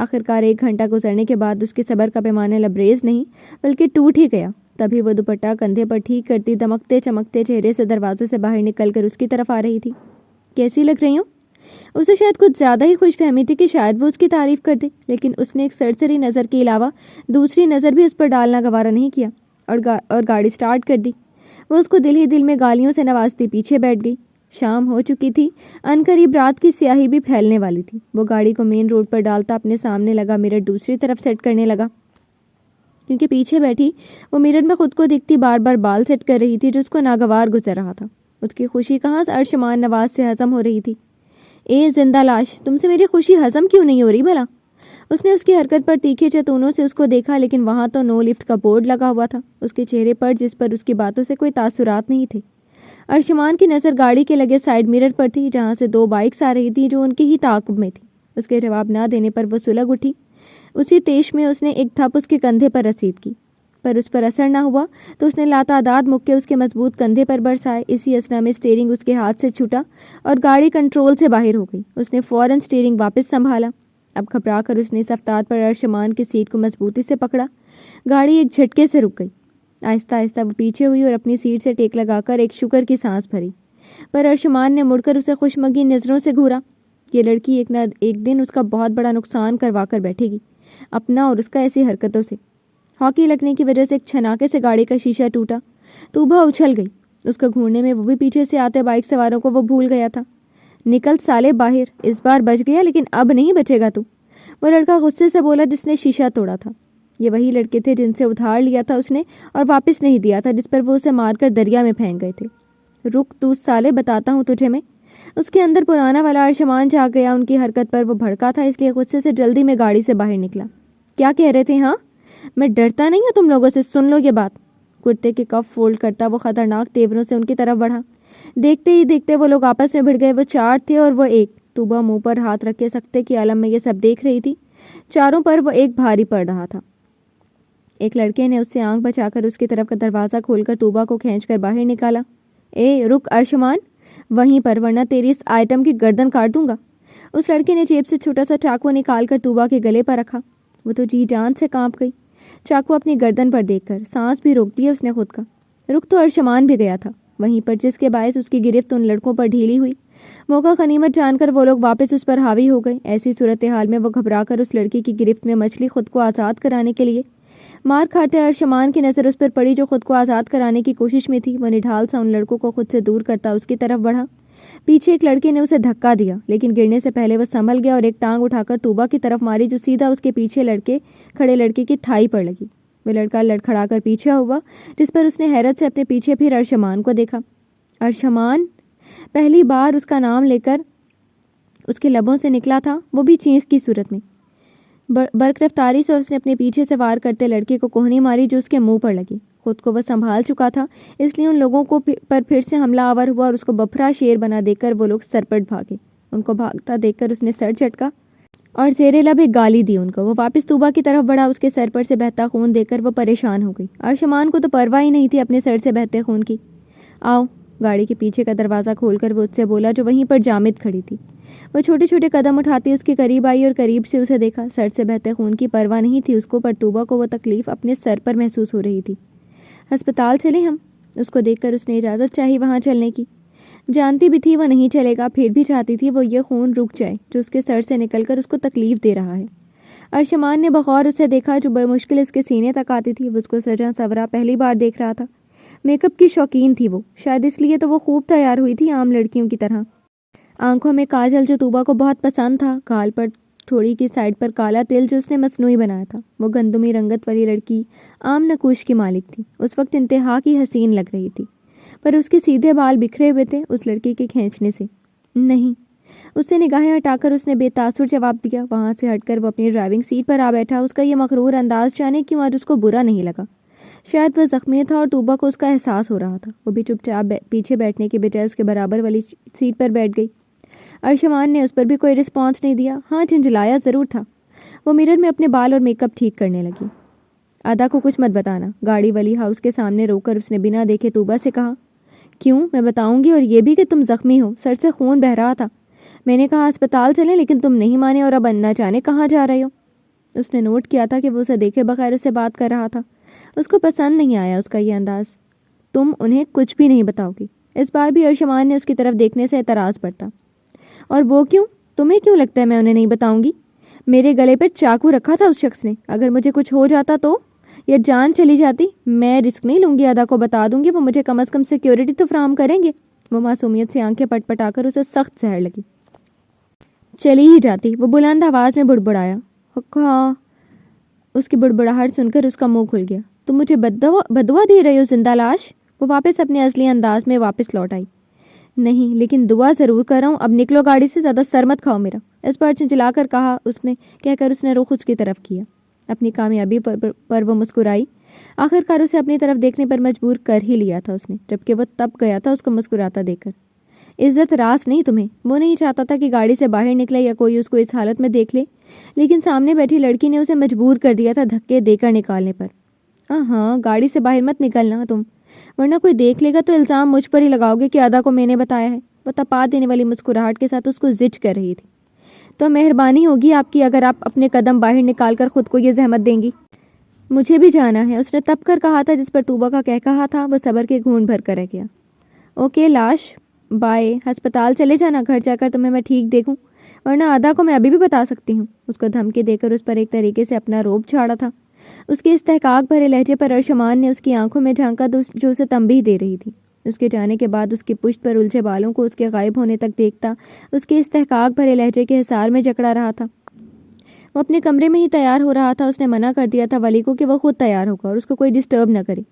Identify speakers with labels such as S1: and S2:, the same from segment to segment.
S1: آخرکار 1 گھنٹہ گزرنے کے بعد اس کے صبر کا پیمانہ لبریز نہیں بلکہ ٹوٹ ہی گیا۔ تبھی وہ دوپٹہ کندھے پر ٹھیک کرتی دمکتے چمکتے چہرے سے دروازے سے باہر نکل کر اس کی طرف آ رہی تھی۔ کیسی لگ رہی ہوں؟ اسے شاید کچھ زیادہ ہی خوش فہمی تھی کہ شاید وہ اس کی تعریف کر دے، لیکن اس نے ایک سرسری نظر کے علاوہ دوسری نظر بھی اس پر ڈالنا گوارا نہیں کیا اور گاڑی سٹارٹ کر دی۔ وہ اس کو دل ہی دل میں گالیوں سے نوازتی پیچھے بیٹھ گئی۔ شام ہو چکی تھی، عنقریب رات کی سیاہی بھی پھیلنے والی تھی۔ وہ گاڑی کو مین روڈ پر ڈالتا اپنے سامنے لگا مرر دوسری طرف سیٹ کرنے لگا، کیونکہ پیچھے بیٹھی وہ مرر میں خود کو دیکھتی بار بار بال سیٹ کر رہی تھی جو اس کو ناگوار گزر رہا تھا۔ اس کی خوشی کہاں سے ارشمان نواز سے ہضم ہو رہی تھی۔ اے زندہ لاش، تم سے میری خوشی ہضم کیوں نہیں ہو رہی بھلا؟ اس نے اس کی حرکت پر تیکھے چتونوں سے اس کو دیکھا، لیکن وہاں تو نو لفٹ کا بورڈ لگا ہوا تھا اس کے چہرے پر، جس پر اس کی باتوں سے کوئی تاثرات نہیں تھے۔ ارشمان کی نظر گاڑی کے لگے سائیڈ مرر پر تھی، جہاں سے 2 بائکس آ رہی تھی جو ان کی ہی تعاقب میں تھی۔ اس کے جواب نہ دینے پر وہ سلگ اٹھی۔ اسی تیش میں اس نے ایک تھپ اس کے کندھے پر رسید کی، پر اس پر اثر نہ ہوا تو اس نے لاتعداد مکے اس کے مضبوط کندھے پر برسائے۔ اسی اثنا میں اسٹیئرنگ اس کے ہاتھ سے چھوٹا اور گاڑی کنٹرول سے باہر ہو گئی۔ اس نے فوراً اسٹیئرنگ واپس سنبھالا۔ اب گھبرا کر اس نے اس افتاد پر ارشمان کی سیٹ کو مضبوطی سے پکڑا۔ گاڑی ایک جھٹکے سے رک گئی۔ آہستہ آہستہ وہ پیچھے ہوئی اور اپنی سیٹ سے ٹیک لگا کر ایک شکر کی سانس بھری، پر ارشمان نے مڑ کر اسے خوشمگی نظروں سے گھورا۔ یہ لڑکی ایک نہ ایک دن اس کا بہت بڑا نقصان کروا کر بیٹھے گی، اپنا اور اس کا ایسی حرکتوں سے۔ ہاکی لگنے کی وجہ سے ایک چھناکے سے گاڑی کا شیشہ ٹوٹا۔ توبہ اچھل گئی۔ اس کو گھورنے میں وہ بھی پیچھے سے آتے بائک سواروں کو وہ بھول گیا تھا۔ نکل سالے باہر، اس بار بچ گیا لیکن اب نہیں بچے گا تو، وہ لڑکا غصے سے بولا جس نے شیشہ توڑا تھا۔ یہ وہی لڑکے تھے جن سے ادھار لیا تھا اس نے اور واپس نہیں دیا تھا، جس پر وہ اسے مار کر دریا میں پھینک گئے تھے۔ رک تو سالے، بتاتا ہوں تجھے میں۔ اس کے اندر پرانا والا ارشمان جاگ گیا۔ ان کی حرکت پر وہ بھڑکا تھا، اس لیے غصے سے جلدی میں گاڑی سے باہر نکلا۔ کیا کہہ رہے تھے؟ ہاں، میں ڈرتا نہیں ہوں تم لوگوں سے، سن لو یہ بات۔ کرتے کے کف فولڈ کرتا وہ خطرناک تیوروں سے ان کی طرف بڑھا۔ دیکھتے ہی دیکھتے وہ لوگ آپس میں بھڑ گئے۔ وہ 4 تھے اور وہ 1۔ توبہ منہ پر ہاتھ رکھ کے سکتے کی عالم میں یہ سب دیکھ رہی تھی۔ چاروں پر وہ ایک بھاری پڑ رہا تھا۔ ایک لڑکے نے اس سے آنکھ بچا کر اس کی طرف کا دروازہ کھول کر توبہ کو کھینچ کر باہر نکالا۔ اے رک ارشمان، وہیں پر، ورنہ تیری اس آئٹم کی گردن کاٹ دوں گا۔ اس لڑکے نے جیب سے چھوٹا سا چاقو نکال کر توبہ کے گلے پر رکھا۔ وہ تو جی جان سے کانپ گئی چاقو اپنی گردن پر دیکھ کر۔ سانس بھی روک دیا اس نے خود کا۔ رک تو ارشمان بھی گیا تھا وہیں پر، جس کے باعث اس کی گرفت ان لڑکوں پر ڈھیلی ہوئی۔ موقع غنیمت جان کر وہ لوگ واپس اس پر حاوی ہو گئے۔ ایسی صورتحال میں وہ گھبرا کر اس لڑکی کی گرفت میں مچھلی خود کو آزاد کرانے کے لیے مار کھاتے ارشمان کی نظر اس پر پڑی جو خود کو آزاد کرانے کی کوشش میں تھی۔ وہ نڈھال سا ان لڑکوں کو خود سے دور کرتا اس کی طرف بڑھا۔ پیچھے ایک لڑکے نے اسے دھکا دیا، لیکن گرنے سے پہلے وہ سنبھل گیا اور ایک ٹانگ اٹھا کر توبہ کی طرف ماری جو سیدھا اس کے پیچھے کھڑے لڑکے کی تھائی پر لگی۔ وہ لڑکا لڑکھڑا کر پیچھے ہوا، جس پر اس نے حیرت سے اپنے پیچھے پھر ارشمان کو دیکھا۔ ارشمان! پہلی بار اس کا نام لے کر اس کے لبوں سے نکلا تھا، وہ بھی چینخ کی صورت میں۔ برق رفتاری سے اس نے اپنے پیچھے سے وار کرتے لڑکے کو کوہنی ماری جو اس کے منہ پر لگی۔ خود کو وہ سنبھال چکا تھا، اس لیے ان لوگوں کو پر پھر سے حملہ آور ہوا اور اس کو بپھرا شیر بنا دیکھ کر وہ لوگ سرپٹ بھاگے۔ ان کو بھاگتا دیکھ کر اس نے سر جھٹکا اور زیر لب ایک گالی دی ان کو۔ وہ واپس توبہ کی طرف بڑھا۔ اس کے سر پر سے بہتا خون دیکھ کر وہ پریشان ہو گئی۔ ارشمان کو تو پرواہ ہی نہیں تھی اپنے سر سے بہتے خون کی۔ آؤ، گاڑی کے پیچھے کا دروازہ کھول کر وہ اس سے بولا جو وہیں پر جامد کھڑی تھی۔ وہ چھوٹے چھوٹے قدم اٹھاتی اس کے قریب آئی اور قریب سے اسے دیکھا۔ سر سے بہتے خون کی پرواہ نہیں تھی اس کو، پر توبہ کو وہ تکلیف اپنے سر پر محسوس ہو رہی تھی۔ ہسپتال چلیں ہم؟ اس کو دیکھ کر اس نے اجازت چاہی وہاں چلنے کی۔ جانتی بھی تھی وہ نہیں چلے گا، پھر بھی چاہتی تھی وہ یہ خون رک جائے جو اس کے سر سے نکل کر اس کو تکلیف دے رہا ہے۔ ارشمان نے بغور اسے دیکھا جو بمشکل اس کے سینے تک آتی تھی۔ وہ اس کو سجا سورا پہلی بار دیکھ رہا تھا۔ میک اپ کی شوقین تھی وہ، شاید اس لیے تو وہ خوب تیار ہوئی تھی عام لڑکیوں کی طرح۔ آنکھوں میں کاجل جو توبہ کو بہت پسند تھا، گال پر تھوڑی کی سائڈ پر کالا تل جو اس نے مصنوعی بنایا تھا۔ وہ گندمی رنگت والی لڑکی عام نقوش کی مالک تھی، اس وقت انتہا کی حسین لگ رہی تھی، پر اس کے سیدھے بال بکھرے ہوئے تھے اس لڑکی کے کھینچنے سے۔ نہیں، اس سے نگاہیں ہٹا کر اس نے بے تاثر جواب دیا۔ وہاں سے ہٹ کر وہ اپنی ڈرائیونگ سیٹ پر آ بیٹھا۔ اس کا یہ مغرور انداز جانے کیوں آج اس کو برا نہیں لگا۔ شاید وہ زخمی تھا اور توبہ کو اس کا احساس ہو رہا تھا۔ وہ بھی چپ چاپ پیچھے بیٹھنے کے بجائے اس کے برابر والی سیٹ پر بیٹھ گئی۔ ارشمان نے اس پر بھی کوئی رسپانس نہیں دیا۔ ہاں، جھنجھلایا ضرور تھا۔ وہ مرر میں اپنے بال اور میک اپ ٹھیک کرنے لگی۔ ادا کو کچھ مت بتانا، گاڑی ولی ہاؤس کے سامنے روک کر اس نے بنا دیکھے توبہ سے کہا۔ کیوں؟ میں بتاؤں گی، اور یہ بھی کہ تم زخمی ہو، سر سے خون بہہ رہا تھا۔ میں نے کہا ہسپتال چلیں، لیکن تم نہیں مانے اور اب نہ جانے کہاں جا رہے ہو۔ اس نے نوٹ کیا تھا کہ وہ اسے دیکھے بغیر اس سے بات کر رہا تھا۔ اس کو پسند نہیں آیا اس کا یہ انداز۔ تم انہیں کچھ بھی نہیں بتاؤ گی؟ اس بار بھی ارشمان نے اس کی طرف دیکھنے سے اعتراض برتا۔ اور وہ کیوں؟ تمہیں کیوں لگتا ہے میں انہیں نہیں بتاؤں گی؟ میرے گلے پر چاقو رکھا تھا اس شخص نے، اگر مجھے کچھ ہو جاتا تو، یا جان چلی جاتی، میں رسک نہیں لوں گی۔ ادا کو بتا دوں گی، وہ مجھے کم از کم سیکیورٹی تو فراہم کریں گے۔ وہ معصومیت سے آنکھیں پٹ پٹا کر اسے سخت زہر لگی۔ چلی ہی جاتی، وہ بلند آواز میں بڑبڑایا۔ ہاں، اس کی بڑبڑاہٹ سن کر اس کا منہ کھل گیا۔ تم مجھے بددعا دے رہے ہو زندہ لاش؟ وہ واپس اپنے اصلی انداز میں واپس لوٹ آئی۔ نہیں، لیکن دعا ضرور کر رہا ہوں، اب نکلو گاڑی سے، زیادہ سر مت کھاؤ میرا، اس پر چنچلا کر کہہ کر اس نے رخ اس کی طرف کیا۔ اپنی کامیابی پر وہ مسکرائی۔ آخرکار اسے اپنی طرف دیکھنے پر مجبور کر ہی لیا تھا اس نے، جبکہ وہ تب گیا تھا اس کو مسکراتا دیکھ کر۔ عزت راس نہیں تمہیں؟ وہ نہیں چاہتا تھا کہ گاڑی سے باہر نکلے یا کوئی اس کو اس حالت میں دیکھ لے، لیکن سامنے بیٹھی لڑکی نے اسے مجبور کر دیا تھا دھکے دے کر نکالنے پر۔ ہاں، گاڑی سے باہر مت نکلنا تم، ورنہ کوئی دیکھ لے گا تو الزام مجھ پر ہی لگاؤ گے کہ ادا کو میں نے بتایا ہے۔ وہ تپا دینے والی مسکراہٹ کے ساتھ اس کو زج کر رہی تھی۔ تو مہربانی ہوگی آپ کی اگر آپ اپنے قدم باہر نکال کر خود کو یہ زحمت دیں گی۔ مجھے بھی جانا ہے، اس نے تب کر کہا تھا، جس پر توبہ کا کہا تھا وہ صبر کے گھونٹ بھر کر رہ گیا۔ اوکے لاش، بائے، ہسپتال چلے جانا، گھر جا کر تمہیں میں ٹھیک دیکھوں، ورنہ ادا کو میں ابھی بھی بتا سکتی ہوں۔ اس کو دھمکی دے کر اس پر ایک طریقے سے اپنا روب جھاڑا تھا۔ اس کے استحقاق بھرے لہجے پر ارشمان نے اس کی آنکھوں میں جھانکا جو اسے تنبیہ دے رہی تھی۔ اس کے جانے کے بعد اس کی پشت پر الجھے بالوں کو اس کے غائب ہونے تک دیکھتا اس کے استحقاق بھرے لہجے کے حصار میں جکڑا رہا تھا۔ وہ اپنے کمرے میں ہی تیار ہو رہا تھا۔ اس نے منع کر دیا تھا ولی کو کہ وہ خود تیار ہوگا اور اس کو کوئی ڈسٹرب نہ کرے۔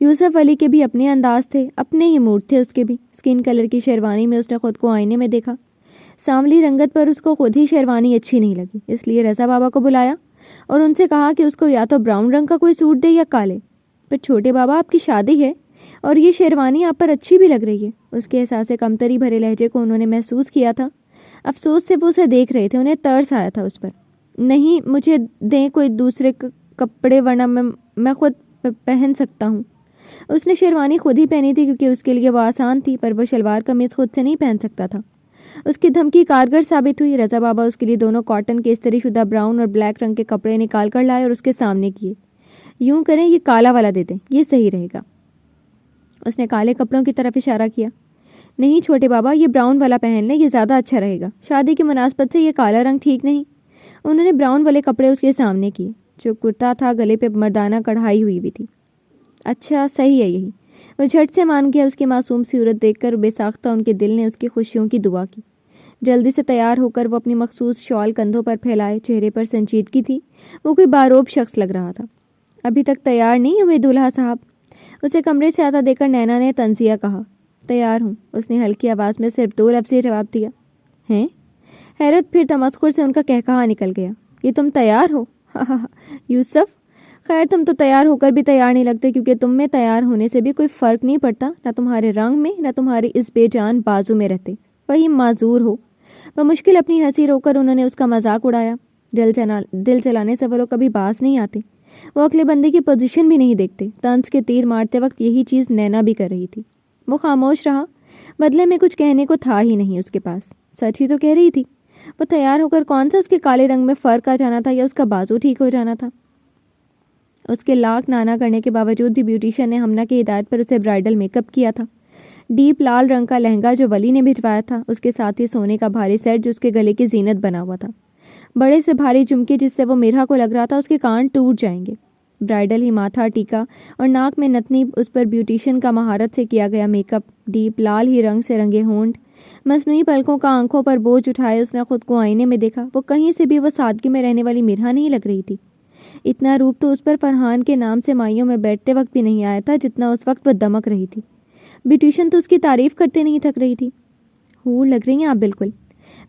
S1: یوسف ولی کے بھی اپنے انداز تھے، اپنے ہی موڈ تھے اس کے بھی۔ اسکن کلر کی شیروانی میں اس نے خود کو آئینے میں دیکھا۔ سانولی رنگت پر اس کو خود ہی شیروانی اچھی نہیں لگی، اس لیے رضا بابا کو بلایا اور ان سے کہا کہ اس کو یا تو براؤن رنگ کا کوئی سوٹ دے یا کالے۔ پر چھوٹے بابا، آپ کی شادی ہے اور یہ شیروانی آپ پر اچھی بھی لگ رہی ہے۔ اس کے احساس کمتری بھرے لہجے کو انہوں نے محسوس کیا تھا۔ افسوس سے وہ اسے دیکھ رہے تھے، انہیں ترس آیا تھا اس پر۔ نہیں، مجھے دیں کوئی دوسرے کپڑے، ورنہ میں خود پہن سکتا ہوں۔ اس نے شیروانی خود ہی پہنی تھی کیونکہ اس کے لیے وہ آسان تھی، پر وہ شلوار قمیض خود سے نہیں پہن سکتا تھا۔ اس کی دھمکی کارگر ثابت ہوئی۔ رضا بابا اس کے لیے دونوں کاٹن کے استری شدہ براؤن اور بلیک رنگ کے کپڑے نکال کر لائے اور اس کے سامنے کیے۔ یوں کریں، یہ کالا والا دے دیں، یہ صحیح رہے گا۔ اس نے کالے کپڑوں کی طرف اشارہ کیا۔ نہیں چھوٹے بابا، یہ براؤن والا پہن لیں، یہ زیادہ اچھا رہے گا، شادی کی مناسبت سے یہ کالا رنگ ٹھیک نہیں۔ انہوں نے براؤن والے کپڑے اس کے سامنے کیے۔ جو کرتا تھا گلے پہ مردانہ کڑھائی ہوئی بھی تھی۔ اچھا، صحیح ہے یہی۔ وہ جھٹ سے مان گیا۔ اس کی معصوم صورت دیکھ کر بے ساختہ ان کے دل نے اس کی خوشیوں کی دعا کی۔ جلدی سے تیار ہو کر وہ اپنی مخصوص شال کندھوں پر پھیلائے، چہرے پر سنجیدگی تھی۔ وہ کوئی باروب شخص لگ رہا تھا۔ ابھی تک تیار نہیں ہوئے دولہا صاحب؟ اسے کمرے سے آتا دیکھ کر نینا نے تنزیہ کہا۔ تیار ہوں، اس نے ہلکی آواز میں صرف 2 لفظ جواب دیا۔ ہیں؟ حیرت پھر تمسخر سے ان کا کہا نکل گیا۔ یہ تم تیار ہو؟ یوسف، خیر تم تو تیار ہو کر بھی تیار نہیں لگتے، کیونکہ تم میں تیار ہونے سے بھی کوئی فرق نہیں پڑتا، نہ تمہارے رنگ میں نہ تمہاری اس بے جان بازو میں رہتے، وہی معذور ہو۔ بمشکل اپنی ہنسی رو کر انہوں نے اس کا مذاق اڑایا۔ دل چلانے سے وہ لوگ کبھی باز نہیں آتے، وہ اگلے بندے کی پوزیشن بھی نہیں دیکھتے۔ طنز کے تیر مارتے وقت یہی چیز نینا بھی کر رہی تھی۔ وہ خاموش رہا، بدلے میں کچھ کہنے کو تھا ہی نہیں اس کے پاس۔ سچ ہی تو کہہ رہی تھی۔ وہ تیار ہو کر کون سا اس کے کالے رنگ میں فرق آ جانا تھا یا اس کا بازو ٹھیک ہو جانا تھا؟ اس کے لاکھ نانا کرنے کے باوجود بھی بیوٹیشین نے ہمنا کی ہدایت پر اسے برائڈل میک اپ کیا تھا۔ ڈیپ لال رنگ کا لہنگا جو ولی نے بھجوایا تھا، اس کے ساتھ ہی سونے کا بھاری سیٹ جو اس کے گلے کی زینت بنا ہوا تھا۔ بڑے سے بھاری جھمکے جس سے وہ میرھا کو لگ رہا تھا اس کے کان ٹوٹ جائیں گے۔ برائڈل ہی ماتھا ٹیکا اور ناک میں نتنی، اس پر بیوٹیشین کا مہارت سے کیا گیا میک اپ، ڈیپ لال ہی رنگ سے رنگے ہونٹ، مصنوعی پلکوں کا آنکھوں پر بوجھ اٹھائے اس نے خود کو آئینے میں دیکھا۔ وہ کہیں سے بھی وہ سادگی میں رہنے والی میرھا نہیں لگ رہی تھی۔ اتنا روپ تو اس پر فرحان کے نام سے مائیوں میں بیٹھتے وقت بھی نہیں آیا تھا جتنا اس وقت وہ دمک رہی تھی۔ بیوٹیشین تو اس کی تعریف کرتے نہیں تھک رہی تھی۔ ہو لگ رہی ہیں آپ بالکل۔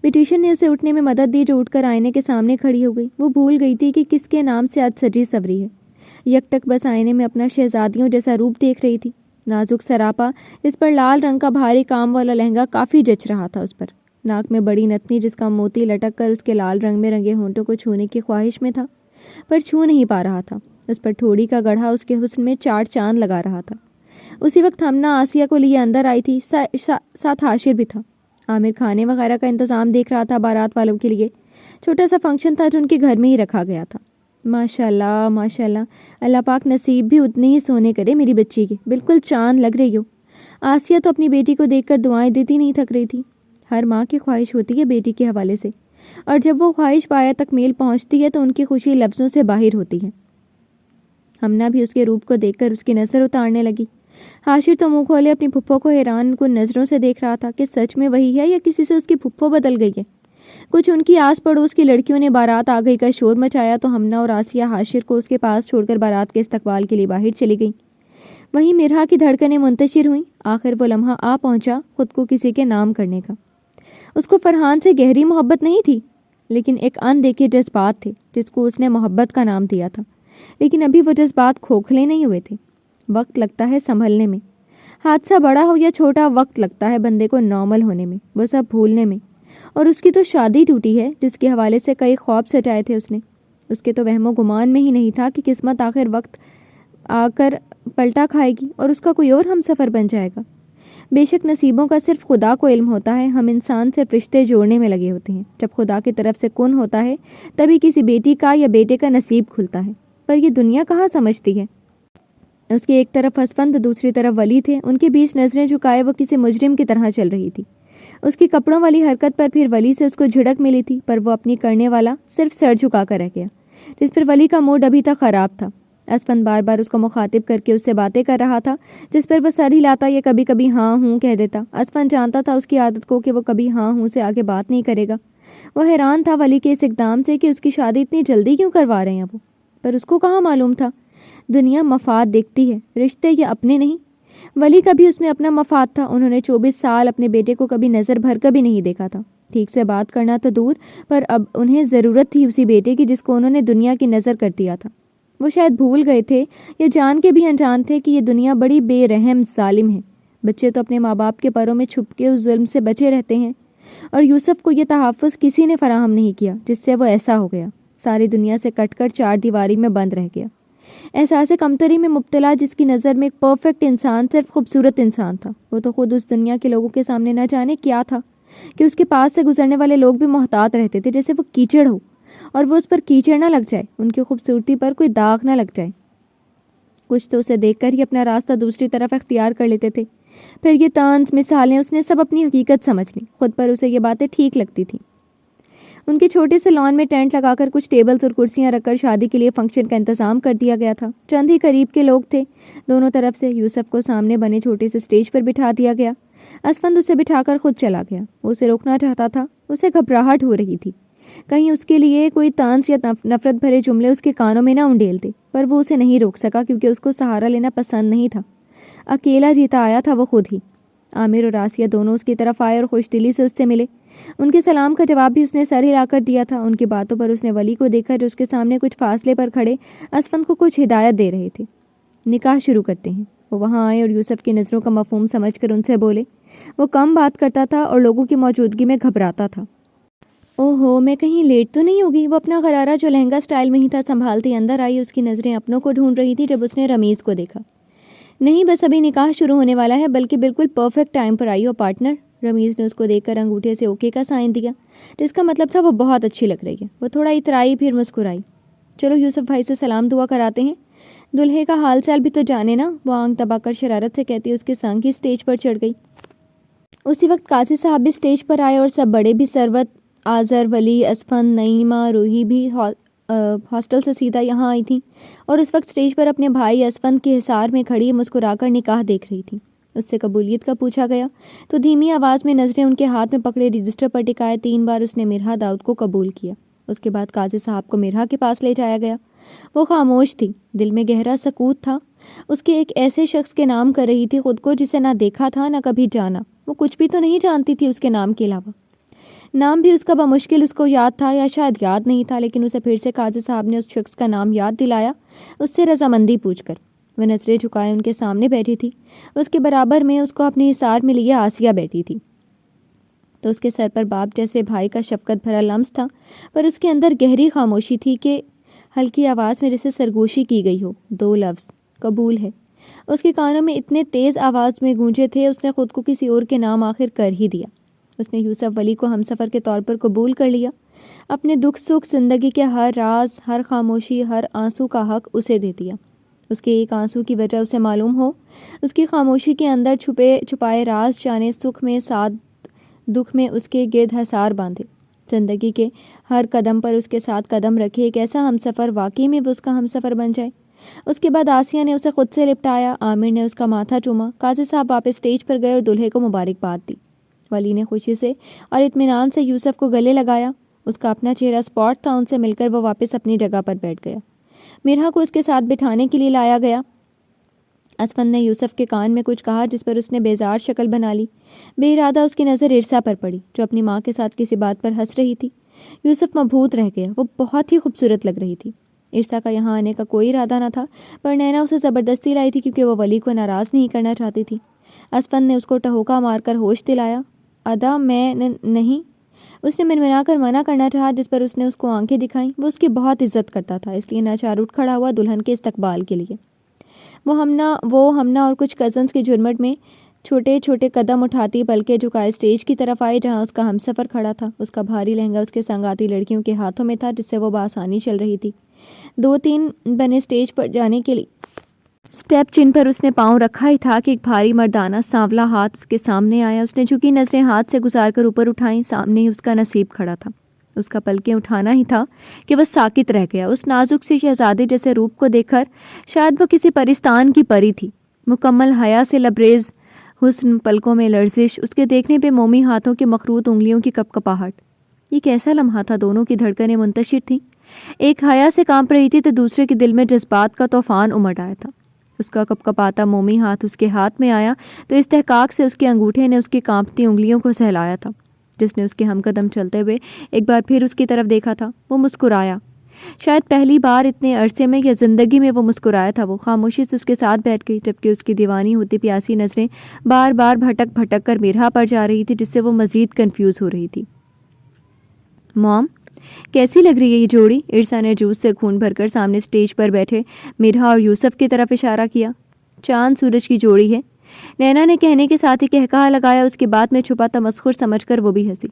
S1: بیوٹیشین نے اسے اٹھنے میں مدد دی جو اٹھ کر آئینے کے سامنے کھڑی ہو گئی۔ وہ بھول گئی تھی کہ کس کے نام سے آج سجی سوری ہے۔ یک ٹک بس آئینے میں اپنا شہزادیوں جیسا روپ دیکھ رہی تھی۔ نازک سراپا اس پر لال رنگ کا بھاری کام والا لہنگا کافی جچ رہا تھا اس پر۔ ناک میں بڑی نتنی جس کا موتی لٹک کر اس کے لال رنگ میں رنگے ہونٹوں کو چھونے کی خواہش میں تھا، پر چھو نہیں پا رہا تھا۔ اس پر ٹھوڑی کا گڑھا اس کے حسن میں 4 چاند لگا رہا تھا۔ اسی وقت ہمنا آسیہ کو لیے اندر آئی تھی، ساتھ حاشر بھی تھا۔ عامر کھانے وغیرہ کا انتظام دیکھ رہا تھا بارات والوں کے لیے۔ چھوٹا سا فنکشن تھا جو ان کے گھر میں ہی رکھا گیا تھا۔ ماشاء اللہ ماشاء اللہ، اللہ پاک نصیب بھی اتنے ہی سونے کرے میری بچی کے، بالکل چاند لگ رہی ہو۔ آسیہ تو اپنی بیٹی کو دیکھ کر دعائیں دیتی نہیں تھک رہی تھی۔ ہر ماں کی خواہش ہوتی ہے بیٹی کے حوالے سے، اور جب وہ خواہش پایا تکمیل پہنچتی ہے تو ان کی خوشی لفظوں سے باہر ہوتی ہے۔ ہمنا بھی اس کے روپ کو دیکھ کر اس کی نظر اتارنے لگی۔ حاشر تو منہ کھولے اپنی پھپھو کو حیران کن نظروں سے دیکھ رہا تھا کہ سچ میں وہی ہے یا کسی سے اس کی پھپھو بدل گئی ہے۔ کچھ ان کی آس پڑوس کی لڑکیوں نے بارات آ گئی کا شور مچایا تو ہمنا اور آسیہ حاشر کو اس کے پاس چھوڑ کر بارات کے استقبال کے لیے باہر چلی گئیں۔ وہیں مرحا کی دھڑکنیں منتشر ہوئیں۔ آخر وہ لمحہ آ پہنچا خود کو کسی کے نام کرنے کا۔ اس کو فرحان سے گہری محبت نہیں تھی، لیکن ایک اندیکھے جذبات تھے جس کو اس نے محبت کا نام دیا تھا، لیکن ابھی وہ جذبات کھوکھلے نہیں ہوئے تھے۔ وقت لگتا ہے سنبھلنے میں، حادثہ بڑا ہو یا چھوٹا، وقت لگتا ہے بندے کو نارمل ہونے میں، وہ سب بھولنے میں۔ اور اس کی تو شادی ٹوٹی ہے جس کے حوالے سے کئی خواب سجائے تھے اس نے۔ اس کے تو وہم و گمان میں ہی نہیں تھا کہ قسمت آخر وقت آ کر پلٹا کھائے گی اور اس کا کوئی اور ہم سفر بن جائے گا۔ بے شک نصیبوں کا صرف خدا کو علم ہوتا ہے، ہم انسان صرف رشتے جوڑنے میں لگے ہوتے ہیں۔ جب خدا کی طرف سے کن ہوتا ہے تبھی کسی بیٹی کا یا بیٹے کا نصیب کھلتا ہے، پر یہ دنیا کہاں سمجھتی ہے۔ اس کی ایک طرف اسفند، دوسری طرف ولی تھے، ان کے بیچ نظریں جھکائے وہ کسی مجرم کی طرح چل رہی تھی۔ اس کی کپڑوں والی حرکت پر پھر ولی سے اس کو جھڑک ملی تھی، پر وہ اپنی کرنے والا صرف سر جھکا کر رہ گیا، جس پر ولی کا موڈ ابھی تک خراب تھا۔ اسفند بار بار اس کو مخاطب کر کے اس سے باتیں کر رہا تھا، جس پر وہ سر ہلاتا یا کبھی کبھی ہاں ہوں کہہ دیتا۔ اسفند جانتا تھا اس کی عادت کو کہ وہ کبھی ہاں ہوں سے آگے بات نہیں کرے گا۔ وہ حیران تھا ولی کے اس اقدام سے کہ اس کی شادی اتنی جلدی کیوں کروا رہے ہیں وہ، پر اس کو کہاں معلوم تھا دنیا مفاد دیکھتی ہے، رشتے یا اپنے نہیں۔ ولی کا بھی اس میں اپنا مفاد تھا۔ انہوں نے 24 سال اپنے بیٹے کو کبھی نظر بھر کبھی نہیں دیکھا تھا، ٹھیک سے بات کرنا تو دور، پر اب انہیں ضرورت تھی اسی بیٹے کی جس کو انہوں نے دنیا کی نظر کر دیا تھا۔ وہ شاید بھول گئے تھے یا جان کے بھی انجان تھے کہ یہ دنیا بڑی بے رحم ظالم ہے۔ بچے تو اپنے ماں باپ کے پروں میں چھپ کے اس ظلم سے بچے رہتے ہیں، اور یوسف کو یہ تحفظ کسی نے فراہم نہیں کیا، جس سے وہ ایسا ہو گیا، ساری دنیا سے کٹ کر چار دیواری میں بند رہ گیا۔ احساس کمتری میں مبتلا جس کی نظر میں ایک پرفیکٹ انسان صرف خوبصورت انسان تھا، وہ تو خود اس دنیا کے لوگوں کے سامنے نہ جانے کیا تھا کہ اس کے پاس سے گزرنے والے لوگ بھی محتاط رہتے تھے جیسے وہ کیچڑ ہو، اور وہ اس پر کیچڑ نہ لگ جائے، ان کی خوبصورتی پر کوئی داغ نہ لگ جائے۔ کچھ تو اسے دیکھ کر ہی اپنا راستہ دوسری طرف اختیار کر لیتے تھے، پھر یہ طنز مثالیں اس نے سب اپنی حقیقت سمجھ لی، خود پر اسے یہ باتیں ٹھیک لگتی تھیں۔ ان کے چھوٹے سے لان میں ٹینٹ لگا کر کچھ ٹیبلز اور کرسیاں رکھ کر شادی کے لیے فنکشن کا انتظام کر دیا گیا تھا۔ چند ہی قریب کے لوگ تھے دونوں طرف سے۔ یوسف کو سامنے بنے چھوٹے سے سٹیج پر بٹھا دیا گیا۔ اسفند اسے بٹھا کر خود چلا گیا۔ وہ اسے روکنا چاہتا تھا، اسے گھبراہٹ ہو رہی تھی، کہیں اس کے لیے کوئی طنز یا نفرت بھرے جملے اس کے کانوں میں نہ انڈیلتے، پر وہ اسے نہیں روک سکا کیونکہ اس کو سہارا لینا پسند نہیں تھا۔ اکیلا جیتا آیا تھا وہ خود ہی۔ عامر اور آسیہ دونوں اس کی طرف آئے اور خوش دلی سے اس سے ملے۔ ان کے سلام کا جواب بھی اس نے سر ہلا کر دیا تھا۔ ان کی باتوں پر اس نے ولی کو دیکھا جو اس کے سامنے کچھ فاصلے پر کھڑے اسفند کو کچھ ہدایت دے رہے تھے۔ نکاح شروع کرتے ہیں۔ وہ وہاں آئے اور یوسف کی نظروں کا مفہوم سمجھ کر ان سے بولے۔ وہ کم بات کرتا تھا اور لوگوں کی موجودگی میں گھبراتا تھا۔ اوہو، میں کہیں لیٹ تو نہیں ہوگی؟ وہ اپنا غرارہ جو لہنگا سٹائل میں ہی تھا سنبھالتی اندر آئی۔ اس کی نظریں اپنوں کو ڈھونڈ رہی تھی جب اس نے رمیز کو دیکھا۔ نہیں، بس ابھی نکاح شروع ہونے والا ہے، بلکہ بالکل پرفیکٹ ٹائم پر آئی ہو پارٹنر۔ رمیز نے اس کو دیکھ کر انگوٹھے سے اوکے کا سائن دیا، جس کا مطلب تھا وہ بہت اچھی لگ رہی ہے۔ وہ تھوڑا اترائی پھر مسکرائی۔ چلو یوسف بھائی سے سلام دعا کراتے ہیں، دلہے کا حال چال بھی تو جانے نا، وہ آنکھ دبا کر شرارت سے کہتی اس کے سنگ ہی سٹیج پر چڑھ گئی۔ اسی وقت قاضی صاحب بھی سٹیج پر آئے اور سب بڑے بھی، ثروت، آذر، ولی، اسفند، نعیمہ، روحی بھی ہاسٹل سے سیدھا یہاں آئی تھیں، اور اس وقت سٹیج پر اپنے بھائی اسفند کے حصار میں کھڑی مسکرا کر نکاح دیکھ رہی تھی۔ اس سے قبولیت کا پوچھا گیا تو دھیمی آواز میں نظریں ان کے ہاتھ میں پکڑے رجسٹر پر ٹکائے 3 بار اس نے مرحا داؤد کو قبول کیا۔ اس کے بعد قاضی صاحب کو مرحا کے پاس لے جایا گیا۔ وہ خاموش تھی، دل میں گہرا سکوت تھا۔ اس کے ایک ایسے شخص کے نام کر رہی تھی خود کو جسے نہ دیکھا تھا نہ کبھی جانا۔ وہ کچھ بھی تو نہیں جانتی تھی اس کے نام کے علاوہ۔ نام بھی اس کا بمشکل اس کو یاد تھا یا شاید یاد نہیں تھا، لیکن اسے پھر سے قاضی صاحب نے اس شخص کا نام یاد دلایا، اس سے رضامندی پوچھ کر۔ وہ نظریں جھکائے ان کے سامنے بیٹھی تھی۔ اس کے برابر میں اس کو اپنے حصار میں لیے آسیہ بیٹھی تھی، تو اس کے سر پر باپ جیسے بھائی کا شفقت بھرا لمس تھا، پر اس کے اندر گہری خاموشی تھی کہ ہلکی آواز میں جیسے سرگوشی کی گئی ہو۔ 2 لفظ، قبول ہے، اس کے کانوں میں اتنے تیز آواز میں گونجے تھے، اس نے خود کو کسی اور کے نام آخر کر ہی دیا۔ اس نے یوسف ولی کو ہمسفر کے طور پر قبول کر لیا. اپنے دکھ سکھ زندگی کے ہر راز، ہر خاموشی، ہر آنسو کا حق اسے دے دیا. اس کے ایک آنسو کی وجہ اسے معلوم ہو. اس کی خاموشی کے اندر چھپائے راز جانے. سکھ میں ساتھ دکھ میں اس کے گرد حصار باندھے. زندگی کے ہر قدم پر اس کے ساتھ قدم رکھے. ایک ایسا ہمسفر واقعی میں وہ اس کا ہمسفر بن جائے. اس کے بعد آسیہ نے اسے خود سے لپٹایا. عامر نے اس کا ماتھا چوما. قاضی صاحب واپس اسٹیج پر گئے اور دلہے کو مبارکباد دی. ولی نے خوشی سے اور اطمینان سے یوسف کو گلے لگایا. اس کا اپنا چہرہ اسپاٹ تھا. ان سے مل کر وہ واپس اپنی جگہ پر بیٹھ گیا. میرا کو اس کے ساتھ بٹھانے کے لیے لایا گیا. اسفند نے یوسف کے کان میں کچھ کہا جس پر اس نے بیزار شکل بنا لی. بے ارادہ اس کی نظر ارسا پر پڑی جو اپنی ماں کے ساتھ کسی بات پر ہنس رہی تھی. یوسف مبہوت رہ گیا. وہ بہت ہی خوبصورت لگ رہی تھی. ارسا کا یہاں آنے کا کوئی ارادہ نہ تھا، پر نینا اسے زبردستی لائی تھی کیونکہ وہ ولی کو ناراض نہیں کرنا چاہتی تھی. اسفند نے اس کو ٹہوکا مار کر ہوش دلایا. ادا میں نہیں. اس نے منمنا کر منع کرنا چاہا جس پر اس نے اس کو آنکھیں دکھائیں. وہ اس کی بہت عزت کرتا تھا، اس لیے ناچار اٹھ کھڑا ہوا دلہن کے استقبال کے لیے. وہ ہمنا اور کچھ کزنز کے جھرمٹ میں چھوٹے چھوٹے قدم اٹھاتی بلکہ جھکائے اسٹیج کی طرف آئے جہاں اس کا ہمسفر کھڑا تھا. اس کا بھاری لہنگا اس کے سنگ آتی لڑکیوں کے ہاتھوں میں تھا جس سے وہ بآسانی چل رہی تھی. 2-3 بنے اسٹیج پر جانے کے لیے اسٹیپ جن پر اس نے پاؤں رکھا ہی تھا کہ ایک بھاری مردانہ سانولا ہاتھ اس کے سامنے آیا. اس نے جھکی نظریں ہاتھ سے گزار کر اوپر اٹھائیں. سامنے ہی اس کا نصیب کھڑا تھا. اس کا پلکیں اٹھانا ہی تھا کہ وہ ساکت رہ گیا. اس نازک سے شہزادے جیسے روپ کو دیکھ کر شاید وہ کسی پرستان کی پری تھی. مکمل حیا سے لبریز حسن، پلکوں میں لرزش، اس کے دیکھنے پہ مومی ہاتھوں کی مخروط انگلیوں کی کپ کپاہٹ. یہ کیسا لمحہ تھا. دونوں کی دھڑکنیں منتشر تھیں. ایک حیا سے کانپ رہی تھی تو دوسرے کے دل میں جذبات کا طوفان امڑ آیا تھا. اس کا کپ کپاتا مومی ہاتھ اس کے ہاتھ میں آیا تو استحقاق سے اس کے انگوٹھے نے اس کی کانپتی انگلیوں کو سہلایا تھا جس نے اس کے ہم قدم چلتے ہوئے ایک بار پھر اس کی طرف دیکھا تھا. وہ مسکرایا. شاید پہلی بار اتنے عرصے میں یا زندگی میں وہ مسکرایا تھا. وہ خاموشی سے اس کے ساتھ بیٹھ گئی جبکہ اس کی دیوانی ہوتی پیاسی نظریں بار بار بھٹک بھٹک کر میرہا پر جا رہی تھی جس سے وہ مزید کنفیوز ہو رہی تھی. مام، کیسی لگ رہی ہے یہ جوڑی؟ ارسا نے جوس سے خون بھر کر سامنے اسٹیج پر بیٹھے میرہا اور یوسف کی طرف اشارہ کیا. چاند سورج کی جوڑی ہے، نینا نے کہنے کے ساتھ ہی کہکہا لگایا. اس کی بات میں چھپا تمسخر سمجھ کر وہ بھی ہنسی.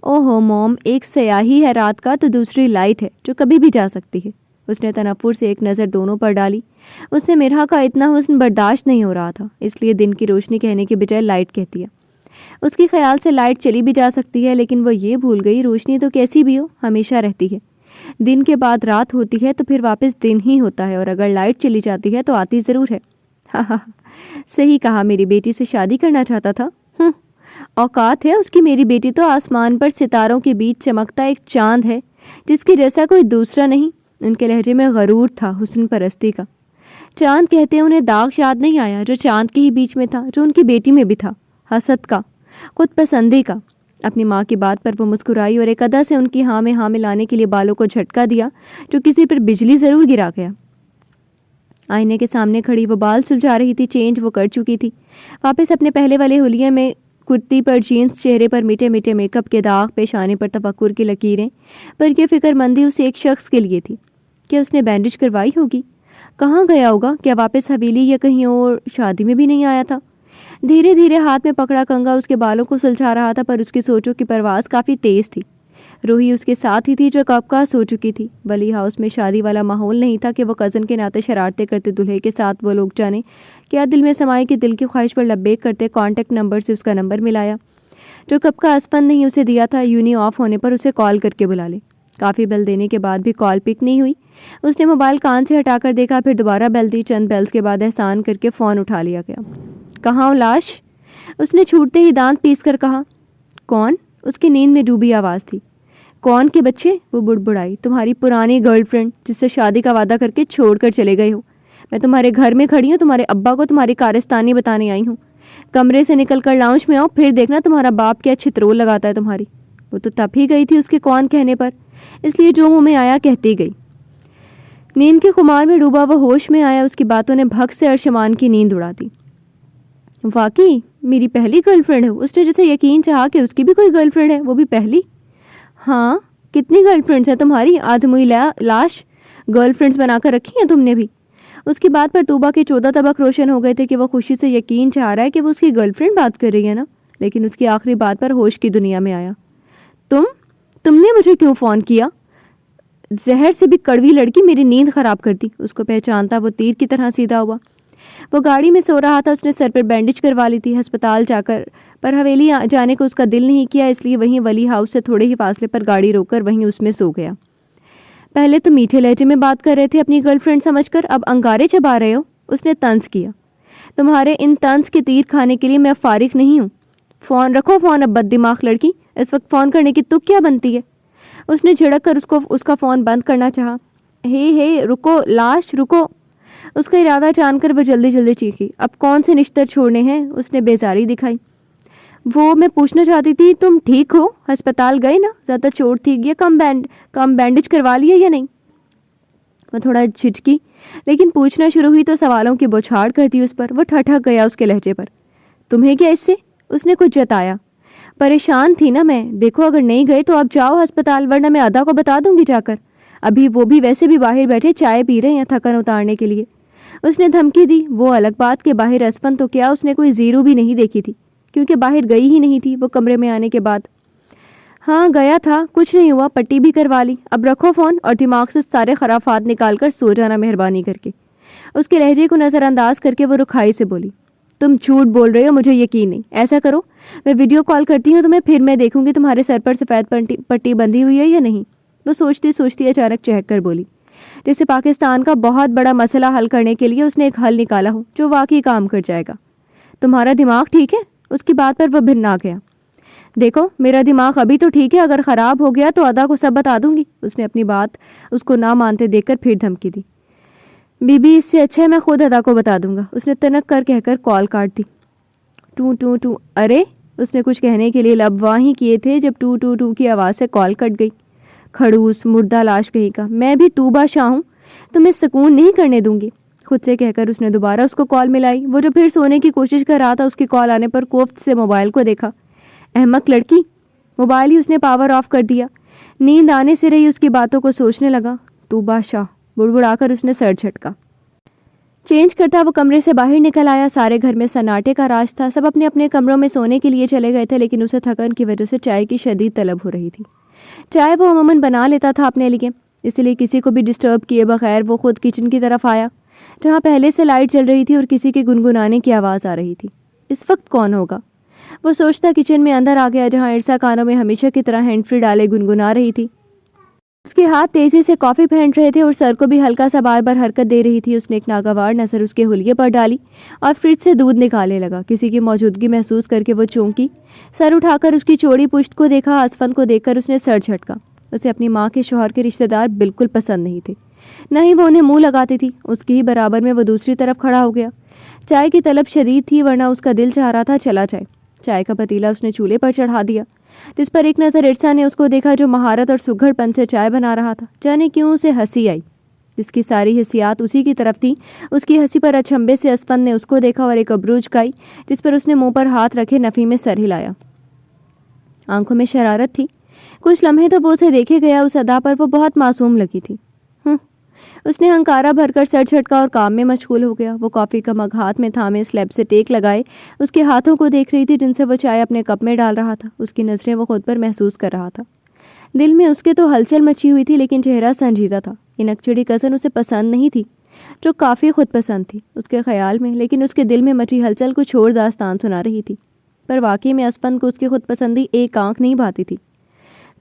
S1: او ہو موم، ایک سیاہی ہے رات کا تو دوسری لائٹ ہے جو کبھی بھی جا سکتی ہے. اس نے تنفر سے ایک نظر دونوں پر ڈالی. اس سے میرہا کا اتنا حسن برداشت نہیں ہو رہا تھا، اس لیے دن کی روشنی کہنے کے بجائے لائٹ کہتی ہے. اس کے خیال سے لائٹ چلی بھی جا سکتی ہے، لیکن وہ یہ بھول گئی روشنی تو کیسی بھی ہو ہمیشہ رہتی ہے. دن کے بعد رات ہوتی ہے تو پھر واپس دن ہی ہوتا ہے، اور اگر لائٹ چلی جاتی ہے تو آتی ضرور ہے. صحیح کہا. میری بیٹی سے شادی کرنا چاہتا تھا. اوقات ہے اس کی. میری بیٹی تو آسمان پر ستاروں کے بیچ چمکتا ایک چاند ہے جس کی جیسا کوئی دوسرا نہیں. ان کے لہجے میں غرور تھا، حسن پرستی کا. چاند کہتے ہیں انہیں داغ یاد نہیں آیا جو چاند کے ہی بیچ میں تھا، جو ان کی بیٹی میں بھی تھا. حسد کا، خود پسندی کا. اپنی ماں کی بات پر وہ مسکرائی اور ایک ادا سے ان کی ہاں میں ہاں ملانے کے لیے بالوں کو جھٹکا دیا جو کسی پر بجلی ضرور گرا گیا. آئینے کے سامنے کھڑی وہ بال سلجھا رہی تھی. چینج وہ کر چکی تھی. واپس اپنے پہلے والے حلیے میں کرتی پر جینس، چہرے پر میٹھے میٹھے میک اپ کے داغ، پیشانے پر تفکر کی لکیریں. پر یہ فکر مندی اسے ایک شخص کے لیے تھی. کیا اس نے بینڈیج کروائی ہوگی؟ کہاں گیا ہوگا؟ کیا واپس حویلی یا کہیں اور شادی میں بھی نہیں آیا تھا؟ دھیرے دھیرے ہاتھ میں پکڑا کنگا اس کے بالوں کو سلجھا رہا تھا، پر اس کی سوچوں کی پرواز کافی تیز تھی. روحی اس کے ساتھ ہی تھی جو کب کا سو چکی تھی. ولی ہاؤس میں شادی والا ماحول نہیں تھا کہ وہ کزن کے ناطے شرارتیں کرتے دلہے کے ساتھ. وہ لوگ جانے کیا دل میں سمائے کہ دل کی خواہش پر لبیک کرتے کانٹیکٹ نمبر سے اس کا نمبر ملایا جو کب کا اسفند نہیں اسے دیا تھا. یونی آف ہونے پر اسے کال کر کے بلا لے. کافی بیل دینے کے بعد بھی کال پک نہیں ہوئی. اس نے موبائل کان سے ہٹا کر دیکھا، پھر دوبارہ بیل دی. چند بیلز کے بعد احسان کر کے فون اٹھا لیا گیا. کہاں ہو لاش؟ اس نے چھوٹتے ہی دانت پیس کر کہا. کون؟ اس کی نیند میں ڈوبی آواز تھی. کون کے بچے؟ وہ بڑبڑائی. تمہاری پرانی گرل فرینڈ جس سے شادی کا وعدہ کر کے چھوڑ کر چلے گئے ہو. میں تمہارے گھر میں کھڑی ہوں، تمہارے ابا کو تمہاری کارستانی بتانے آئی ہوں. کمرے سے نکل کر لاؤنج میں آؤ، پھر دیکھنا تمہارا باپ کیا چھترول لگاتا ہے تمہاری. وہ تو تب ہی گئی تھی اس کے کون کہنے پر، اس لیے جو منہ میں آیا کہتی گئی. نیند کے خمار میں ڈوبا وہ ہوش میں آیا. اس کی باتوں نے بھگ سے ارشمان کی نیند اڑا دی. واقعی میری پہلی گرل فرینڈ ہے؟ اس نے جیسے یقین چاہا کہ اس کی بھی کوئی گرل فرینڈ ہے، وہ بھی پہلی. ہاں، کتنی گرل فرینڈس ہیں تمہاری؟ آدھموئی لاش، گرل فرینڈس بنا کر رکھی ہیں تم نے بھی. اس کی بات پر طوبہ کے 14 طبق روشن ہو گئے تھے کہ وہ خوشی سے یقین چاہ رہا ہے کہ وہ اس کی گرل فرینڈ بات کر رہی ہے نا، لیکن اس کی آخری بات پر ہوش کی دنیا میں آیا۔ تم نے مجھے کیوں فون کیا؟ زہر سے بھی کڑوی لڑکی میری نیند خراب کرتی۔ اس کو پہچانتا وہ تیر کی طرح سیدھا ہوا۔ وہ گاڑی میں سو رہا تھا، اس نے سر پر بینڈیج کروا لی تھی۔ ہسپتال جا کر پر حویلی جانے کو اس کا دل نہیں کیا، اس لیے وہیں ولی ہاؤس سے تھوڑے ہی فاصلے پر گاڑی روک کر وہیں اس میں سو گیا۔ پہلے تو میٹھے لہجے میں بات کر رہے تھے اپنی گرل فرینڈ سمجھ کر، اب انگارے چبا رہے ہو؟ اس نے طنز کیا۔ تمہارے ان طنز کے تیر کھانے کے لیے میں فارغ نہیں ہوں۔ فون رکھو، فون اب بد دماغ لڑکی، اس وقت فون کرنے کی تک کیا بنتی ہے؟ اس نے جھڑک کر اس کا فون بند کرنا چاہا۔ ہے رکو لاش رکو۔ اس کا ارادہ جان کر وہ جلدی جلدی چیخی۔ اب کون سے نشتر چھوڑنے ہیں؟ اس نے بیزاری دکھائی۔ وہ میں پوچھنا چاہتی تھی تم ٹھیک ہو؟ ہسپتال گئے نا؟ زیادہ چوٹ تھی یا کم بینڈیج کروا لیا یا نہیں؟ وہ تھوڑا جھجکی، لیکن پوچھنا شروع ہوئی تو سوالوں کی بوچھاڑ کرتی اس پر۔ وہ ٹھٹک گیا اس کے لہجے پر۔ تمہیں کیا اس سے؟ اس نے کچھ جتایا۔ پریشان تھی نا میں، دیکھو اگر نہیں گئے تو اب جاؤ ہسپتال، ورنہ میں ادا کو بتا دوں گی جا کر۔ ابھی وہ بھی ویسے بھی باہر بیٹھے چائے پی رہے ہیں تھکن اتارنے کے لیے۔ اس نے دھمکی دی۔ وہ الگ بات کہ باہر اسفن تو کیا اس نے کوئی زیرو بھی نہیں دیکھی تھی، کیونکہ باہر گئی ہی نہیں تھی وہ کمرے میں آنے کے بعد۔ ہاں گیا تھا، کچھ نہیں ہوا، پٹی بھی کروا لی۔ اب رکھو فون اور دماغ سے سارے خرافات نکال کر سو جانا مہربانی کر کے۔ اس کے لہجے کو نظر انداز کر کے وہ رکھائی سے بولی۔ تم جھوٹ بول رہے ہو، مجھے یقین نہیں۔ ایسا کرو میں ویڈیو کال کرتی ہوں تمہیں، پھر میں دیکھوں گی تمہارے سر پر سفید پٹی بندھی ہوئی ہے یا نہیں۔ وہ سوچتی سوچتی اچانک چہک کر بولی، جیسے پاکستان کا بہت بڑا مسئلہ حل کرنے کے لیے اس نے ایک حل نکالا ہو جو واقعی کام کر جائے گا۔ تمہارا دماغ ٹھیک ہے؟ اس کی بات پر وہ بھننا گیا۔ دیکھو میرا دماغ ابھی تو ٹھیک ہے، اگر خراب ہو گیا تو ادا کو سب بتا دوں گی۔ اس نے اپنی بات اس کو نہ مانتے دیکھ کر پھر دھمکی دی۔ بی بی اس سے اچھا ہے میں خود ادا کو بتا دوں گا۔ اس نے تنک کر کہہ کر کال کاٹ دی۔ ٹو ٹو ٹو۔ ارے اس نے کچھ کہنے کے لیے لب واں ہی کیے تھے جب ٹو ٹو ٹو کی آواز سے کال کٹ گئی۔ کھڑوس مردہ لاش کہیں کا، میں بھی تو بادشاہ ہوں، تمہیں سکون نہیں کرنے دوں گی، خود سے کہہ کر اس نے دوبارہ اس کو کال ملائی۔ وہ جو پھر سونے کی کوشش کر رہا تھا، اس کی کال آنے پر کوفت سے موبائل کو دیکھا۔ احمق لڑکی، موبائل ہی اس نے پاور آف کر دیا۔ نیند آنے سے رہی اس کی باتوں کو سوچنے لگا۔ تو بادشاہ، بڑبڑا کر اس نے سر جھٹکا۔ چینج کرتا وہ کمرے سے باہر نکل آیا۔ سارے گھر میں سناٹے کا راج تھا، سب اپنے اپنے کمروں میں سونے کے لیے چلے گئے تھے، لیکن اسے تھکن کی وجہ سے چائے کی شدید طلب ہو رہی تھی۔ چائے وہ عموماً بنا لیتا تھا اپنے لیے، اس لیے کسی کو بھی ڈسٹرب کیے بغیر وہ خود کچن کی طرف آیا، جہاں پہلے سے لائٹ جل رہی تھی اور کسی کے گنگنانے کی آواز آ رہی تھی۔ اس وقت کون ہوگا؟ وہ سوچتا کچن میں اندر آ گیا، جہاں ارسا کانوں میں ہمیشہ کی طرح ہینڈ فری ڈالے گنگنا رہی تھی۔ اس کے ہاتھ تیزی سے کافی پھینٹ رہے تھے اور سر کو بھی ہلکا سا بار بار حرکت دے رہی تھی۔ اس نے ایک ناگوار نظر اس کے حلیے پر ڈالی اور فریج سے دودھ نکالنے لگا۔ کسی کی موجودگی محسوس کر کے وہ چونکی، سر اٹھا کر اس کی چوڑی پشت کو دیکھا۔ اسفن کو دیکھ کر اس نے سر جھٹکا۔ اسے اپنی ماں کے شوہر کے رشتہ دار بالکل پسند نہیں تھے، نہ ہی وہ انہیں منہ لگاتی تھی۔ اس کی ہی برابر میں وہ دوسری طرف کھڑا ہو گیا۔ چائے کی طلب شدید تھی، ورنہ اس کا دل چاہ رہا تھا چلا جائے۔ چائے کا پتیلا اس نے چولہے پر چڑھا دیا، جس پر ایک نظر ارسا نے اس کو دیکھا جو مہارت اور سگھڑ پن سے چائے بنا رہا تھا۔ جانے کیوں اسے ہنسی آئی، جس کی ساری حسیات اسی کی طرف تھی۔ اس کی ہنسی پر اچھمبے سے اسفن نے اس کو دیکھا اور ایک ابرو جھکائی، جس پر اس نے منہ پر ہاتھ رکھے نفی میں سر ہلایا۔ آنکھوں میں شرارت تھی۔ کچھ لمحے تو وہ اسے دیکھے گیا، اس ادا پر وہ بہت معصوم لگی تھی۔ اس نے ہنکارا بھر کر سر جھٹکا اور کام میں مشغول ہو گیا۔ وہ کافی کا مگ ہاتھ میں تھامے سلیب سے ٹیک لگائے اس کے ہاتھوں کو دیکھ رہی تھی، جن سے وہ چائے اپنے کپ میں ڈال رہا تھا۔ اس کی نظریں وہ خود پر محسوس کر رہا تھا۔ دل میں اس کے تو ہلچل مچی ہوئی تھی، لیکن چہرہ سنجیدہ تھا۔ یہ نکچڑی کزن اسے پسند نہیں تھی، جو کافی خود پسند تھی اس کے خیال میں، لیکن اس کے دل میں مچی ہلچل کچھ اور داستان سنا رہی تھی۔ پر واقعی میں اسفن کو اس کی خود پسندی ایک آنکھ نہیں بھاتی تھی۔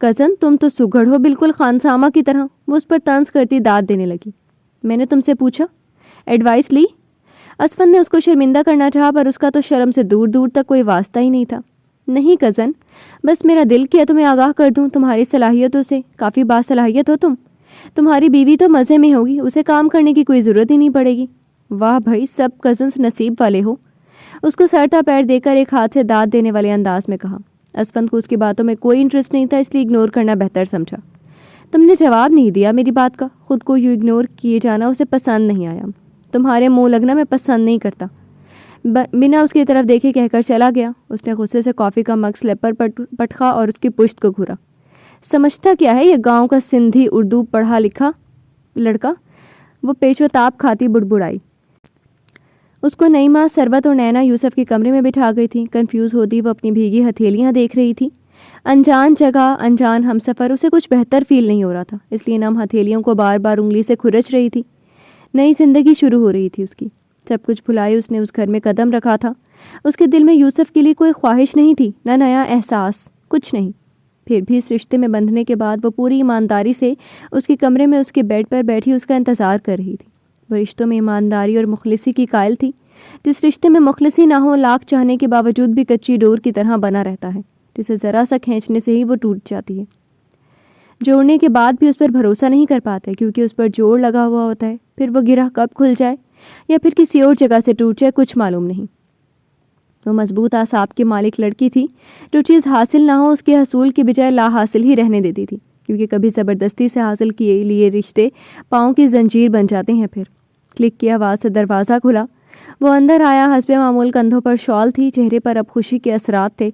S1: کزن تم تو سگڑ ہو بالکل خانسامہ کی طرح، وہ اس پر طنز کرتی داد دینے لگی۔ میں نے تم سے پوچھا، ایڈوائس لی؟ اسفن نے اس کو شرمندہ کرنا چاہا، پر اس کا تو شرم سے دور دور تک کوئی واسطہ ہی نہیں تھا۔ نہیں کزن، بس میرا دل کیا تمہیں آگاہ کر دوں تمہاری صلاحیتوں سے، کافی باصلاحیت ہو تم۔ تمہاری بیوی تو مزے میں ہوگی، اسے کام کرنے کی کوئی ضرورت ہی نہیں پڑے گی۔ واہ بھائی، سب کزنس نصیب والے ہو، اس کو سرتا پیر دے کر ایک ہاتھ سے داد دینے والے انداز میں کہا۔ اسفن کو اس کی باتوں میں کوئی انٹرسٹ نہیں تھا، اس لیے اگنور کرنا بہتر سمجھا۔ تم نے جواب نہیں دیا میری بات کا۔ خود کو یوں اگنور کیے جانا اسے پسند نہیں آیا۔ تمہارے منہ لگنا میں پسند نہیں کرتا، بنا اس کی طرف دیکھے کہہ کر چلا گیا۔ اس نے غصے سے کافی کا مگ سلیب پر پٹخا اور اس کی پشت کو گھورا۔ سمجھتا کیا ہے یہ گاؤں کا سندھی اردو پڑھا لکھا لڑکا؟ وہ پیچ و تاب کھاتی بڑبڑائی۔ اس کو نعیمہ، ثروت اور نینا یوسف کے کمرے میں بٹھا گئی تھی۔ کنفیوز ہوتی وہ اپنی بھیگی ہتھیلیاں دیکھ رہی تھی۔ انجان جگہ، انجان ہم سفر، اسے کچھ بہتر فیل نہیں ہو رہا تھا، اس لیے نم ہتھیلیوں کو بار بار انگلی سے کھرچ رہی تھی۔ نئی زندگی شروع ہو رہی تھی اس کی۔ سب کچھ بھلائے اس نے اس گھر میں قدم رکھا تھا۔ اس کے دل میں یوسف کے لیے کوئی خواہش نہیں تھی، نہ نیا احساس، کچھ نہیں۔ پھر بھی اس رشتے میں بندھنے کے بعد وہ پوری ایمانداری سے اس کے کمرے میں اس کے بیڈ پر بیٹھی اس کا انتظار کر رہی تھی۔ وہ رشتوں میں ایمانداری اور مخلصی کی قائل تھی۔ جس رشتے میں مخلصی نہ ہو، لاکھ چاہنے کے باوجود بھی کچی ڈور کی طرح بنا رہتا ہے، جسے ذرا سا کھینچنے سے ہی وہ ٹوٹ جاتی ہے۔ جوڑنے کے بعد بھی اس پر بھروسہ نہیں کر پاتے، کیونکہ اس پر جوڑ لگا ہوا ہوتا ہے۔ پھر وہ گرہ کب کھل جائے یا پھر کسی اور جگہ سے ٹوٹ جائے، کچھ معلوم نہیں۔ وہ مضبوط اعصاب کی مالک لڑکی تھی، جو چیز حاصل نہ ہو اس کے حصول کی بجائے لا حاصل ہی رہنے دیتی تھی، کیونکہ کبھی زبردستی سے حاصل کیے لیے رشتے پاؤں کی زنجیر بن جاتے ہیں۔ پھر کلک کی آواز سے دروازہ کھلا۔ وہ اندر آیا۔ حسب معمول کندھوں پر شال تھی، چہرے پر اب خوشی کے اثرات تھے۔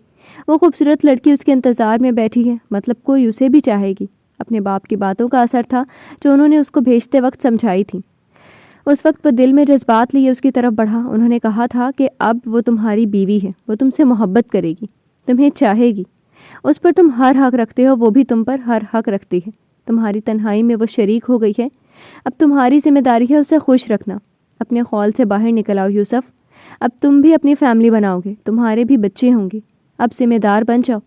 S1: وہ خوبصورت لڑکی اس کے انتظار میں بیٹھی ہے، مطلب کوئی اسے بھی چاہے گی۔ اپنے باپ کی باتوں کا اثر تھا جو انہوں نے اس کو بھیجتے وقت سمجھائی تھی۔ اس وقت وہ دل میں جذبات لیے اس کی طرف بڑھا۔ انہوں نے کہا تھا کہ اب وہ تمہاری بیوی ہے، وہ تم سے محبت کرے گی، تمہیں چاہے گی، اس پر تم ہر حق رکھتے ہو، وہ بھی تم پر ہر حق رکھتی ہے۔ تمہاری تنہائی میں وہ شریک ہو گئی ہے، اب تمہاری ذمہ داری ہے اسے خوش رکھنا۔ اپنے خول سے باہر نکل آؤ یوسف، اب تم بھی اپنی فیملی بناؤ گے، تمہارے بھی بچے ہوں گے، اب ذمہ دار بن جاؤ،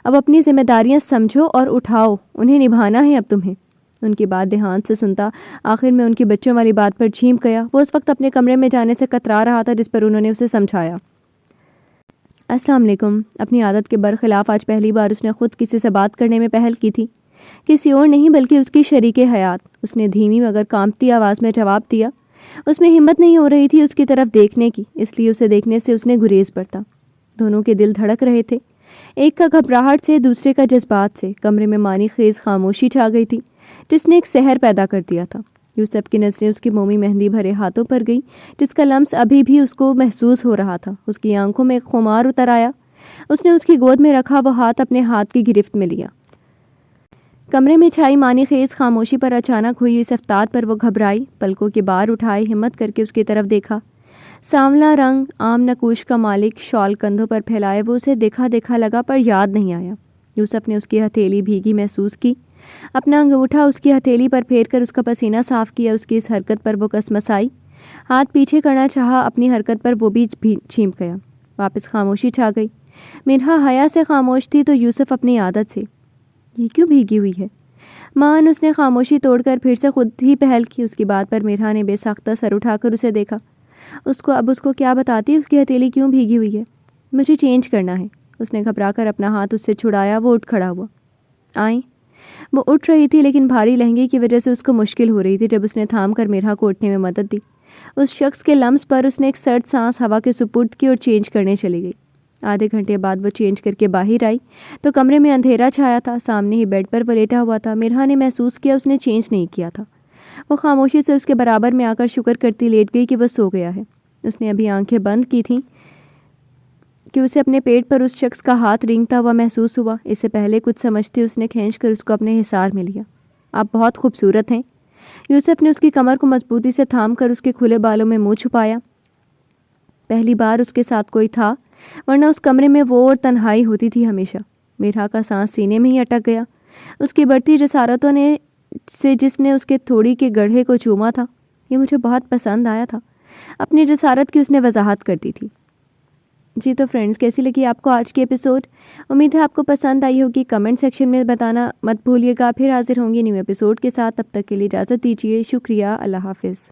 S1: اب اپنی ذمہ داریاں سمجھو اور اٹھاؤ، انہیں نبھانا ہے اب تمہیں۔ ان کی بات دھیان سے سنتا آخر میں ان کی بچوں والی بات پر جھینک گیا۔ وہ اس وقت اپنے کمرے میں جانے سے کترا رہا تھا، جس پر انہوں نے اسے سمجھایا۔ السلام علیکم۔ اپنی عادت کے برخلاف آج پہلی بار اس نے خود کسی سے بات کرنے میں پہل کی تھی، کسی اور نہیں بلکہ اس کی شریک حیات۔ اس نے دھیمی مگر کانپتی آواز میں جواب دیا۔ اس میں ہمت نہیں ہو رہی تھی اس کی طرف دیکھنے کی، اس لیے اسے دیکھنے سے اس نے گریز برتا۔ دونوں کے دل دھڑک رہے تھے، ایک کا گھبراہٹ سے، دوسرے کا جذبات سے۔ کمرے میں مانی خیز خاموشی چھا گئی تھی، جس نے ایک سحر پیدا کر دیا تھا۔ یوسف کی نظریں اس کی مومی مہندی بھرے ہاتھوں پر گئی، جس کا لمس ابھی بھی اس کو محسوس ہو رہا تھا۔ اس کی آنکھوں میں ایک خمار اتر آیا۔ اس نے اس کی گود میں رکھا وہ ہاتھ اپنے ہاتھ کی گرفت میں لیا۔ کمرے میں چھائی مانی خیز خاموشی پر اچانک ہوئی اس افتاد پر وہ گھبرائی، پلکوں کے بار اٹھائے، ہمت کر کے اس کی طرف دیکھا۔ سانولا رنگ، عام نقوش کا مالک، شال کندھوں پر پھیلائے، وہ اسے دیکھا دیکھا لگا پر یاد نہیں آیا۔ یوسف نے اس کی ہتھیلی بھیگی محسوس کی، اپنا انگوٹھا اس کی ہتھیلی پر پھیر کر اس کا پسینہ صاف کیا۔ اس کی اس حرکت پر وہ کسمسائی، ہاتھ پیچھے کرنا چاہا، اپنی حرکت پر وہ بھی چھینپ گیا۔ واپس خاموشی چھا گئی۔ مرحا حیا سے خاموش تھی تو یوسف اپنی عادت سے، یہ کیوں بھیگی ہوئی ہے؟ مان اس نے خاموشی توڑ کر پھر سے خود ہی پہل کی۔ اس کی بات پر مرحا نے بے ساختہ سر اٹھا کر اسے دیکھا۔ اس کو کیا بتاتی اس کی ہتھیلی کیوں بھیگی ہوئی ہے؟ مجھے چینج کرنا ہے۔ اس نے گھبرا کر اپنا ہاتھ اس سے چھڑایا۔ وہ اٹھ کھڑا ہوا۔ آئیں۔ وہ اٹھ رہی تھی لیکن بھاری لہنگے کی وجہ سے اس کو مشکل ہو رہی تھی۔ جب اس نے تھام کر مرحا کو اٹھنے میں مدد دی، اس شخص کے لمس پر اس نے ایک سرد سانس ہوا کے سپرد کی اور چینج کرنے چلی گئی۔ آدھے گھنٹے بعد وہ چینج کر کے باہر آئی تو کمرے میں اندھیرا چھایا تھا۔ سامنے ہی بیڈ پر وہ لیٹا ہوا تھا۔ مرحا نے محسوس کیا اس نے چینج نہیں کیا تھا۔ وہ خاموشی سے اس کے برابر میں آ کر شکر کرتی لیٹ گئی کہ وہ سو گیا ہے۔ اس نے ابھی آنکھیں بند کی تھیں کہ اسے اپنے پیٹ پر اس شخص کا ہاتھ رینگتا ہوا محسوس ہوا۔ اس سے پہلے کچھ سمجھتی اس نے کھینچ کر اس کو اپنے حصار میں لیا۔ آپ بہت خوبصورت ہیں۔ یوسف نے اس کی کمر کو مضبوطی سے تھام کر اس کے کھلے بالوں میں منہ چھپایا۔ پہلی بار اس کے ساتھ کوئی تھا، ورنہ اس کمرے میں وہ اور تنہائی ہوتی تھی ہمیشہ۔ مرحا کا سانس سینے میں ہی اٹک گیا۔ اس کی بڑھتی جسارتوں سے جس نے اس کے تھوڑی کے گڑھے کو چوما تھا، یہ مجھے بہت پسند آیا تھا۔ اپنی جسارت کی اس نے وضاحت کر دی تھی۔ جی تو فرینڈز، کیسی لگی آپ کو آج کی ایپیسوڈ؟ امید ہے آپ کو پسند آئی ہوگی۔ کمنٹ سیکشن میں بتانا مت بھولیے گا۔ پھر حاضر ہوں گی نیو ایپیسوڈ کے ساتھ، تب تک کے لیے اجازت دیجیے۔ شکریہ، اللہ حافظ۔